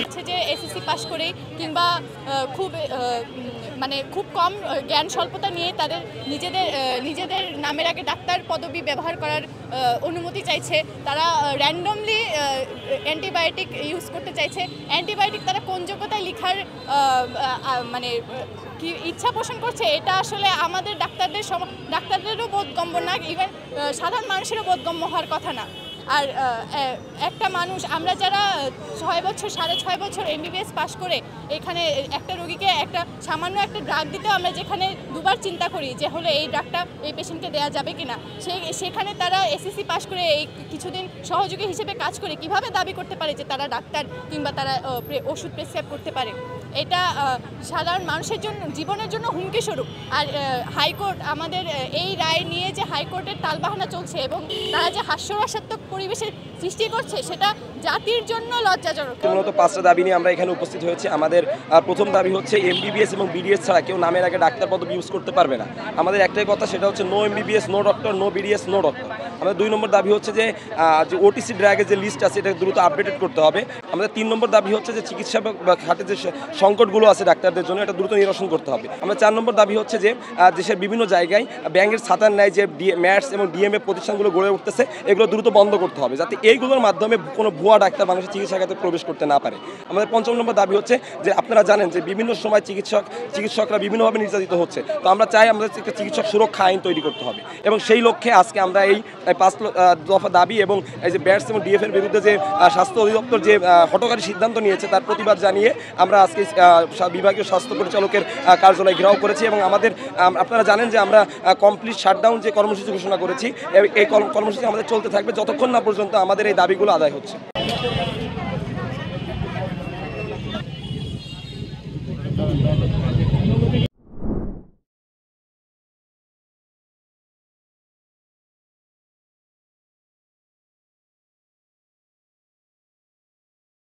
হচ্ছে যে SSC pass করে কিংবা খুব মানে খুব কম জ্ঞান স্বল্পতা নিয়ে তাদের নিজেদের নামের আগে ডাক্তার পদবি ব্যবহার করার অনুমতি চাইছে। তারা র্যান্ডমলি অ্যান্টিবায়োটিক ইউজ করতে চাইছে। অ্যান্টিবায়োটিক তারা কোন যোগ্যতায় লেখার মানে কি ইচ্ছা পোষণ করছে, এটা আসলে আমাদের ডাক্তারদেরও বোধগম্য না, ইভেন সাধারণ মানুষেরও বোধগম্য হওয়ার কথা না। আর একটা মানুষ, আমরা যারা 6 বছর 6.5 বছর এমবিবিএস পাস করে এখানে একটা রোগীকে সামান্য একটা ড্রাগ দিতেও আমরা যেখানে দুবার চিন্তা করি যে হলে এই ড্রাগটা এই পেশেন্টকে দেওয়া যাবে কিনা, সেখানে তারা এসএসসি পাস করে এই কিছুদিন সহযোগী হিসেবে কাজ করে কিভাবে দাবি করতে পারে যে তারা ডাক্তার কিংবা তারা ওষুধ প্রেসক্রাইব করতে পারে। এটা সাধারণ মানুষের জন্য, জীবনের জন্য হুমকি স্বরূপ। আর হাইকোর্ট আমাদের এই রায় নিয়ে যে হাইকোর্টের তালবাহানা চলছে এবং তারা যে হাস্যরসাত্মক পরিবেশের সৃষ্টি করছে, সেটা জাতির জন্য লজ্জাজনক। মূলত 5টা দাবি নিয়ে আমরা এখানে উপস্থিত হয়েছি। আমাদের প্রথম দাবি হচ্ছে এমবিবিএস এবং বিডিএস ছাড়া কেউ নামের আগে ডাক্তার পদবি ইউজ করতে পারবে না। আমাদের একটাই কথা, সেটা হচ্ছে no MBBS no doctor, no BDS no doctor. আমাদের 2 নম্বর দাবি হচ্ছে যে ওটিসি ড্রাগের যে লিস্ট আছে এটা দ্রুত আপডেটেড করতে হবে। আমাদের 3 নম্বর দাবি হচ্ছে যে চিকিৎসা খাতে যে সংকটগুলো আছে ডাক্তারদের জন্য, এটা দ্রুত নিরসন করতে হবে। আমরা 4 নম্বর দাবি হচ্ছে যে দেশের বিভিন্ন জায়গায় ব্যাংকের ছাতার ন্যায় যে ম্যাটস এবং ডিএমএ প্রতিষ্ঠানগুলো গড়ে উঠতেছে, এগুলো দ্রুত বন্ধ করতে হবে, যাতে এইগুলোর মাধ্যমে কোনো ভুয়া ডাক্তার মানুষের চিকিৎসা খাতে প্রবেশ করতে না পারে। আমাদের 5ম নম্বর দাবি হচ্ছে যে আপনারা জানেন যে বিভিন্ন সময় চিকিৎসকরা বিভিন্নভাবে নির্যাতিত হচ্ছে। তো আমরা চাই আমাদের একটা চিকিৎসক সুরক্ষা আইন তৈরি করতে হবে এবং সেই লক্ষ্যে আজকে আমরা এই 5 দফা দাবি এবং এই যে ব্যাটস এবং ডিএফের বিরুদ্ধে যে স্বাস্থ্য অধিদপ্তর যে হঠকারী সিদ্ধান্ত নিয়েছে তার প্রতিবাদ জানিয়ে আমরা আজকে বিভাগীয় স্বাস্থ্য পরিচালকের কার্যালয় ঘেরাও করেছি এবং আপনারা জানেন যে আমরা কমপ্লিট শাটডাউন যে কর্মসূচি ঘোষণা করেছি, এই কর্মসূচি আমাদের চলতে থাকবে যতক্ষণ না পর্যন্ত আমাদের এই দাবিগুলো আদায় হচ্ছে।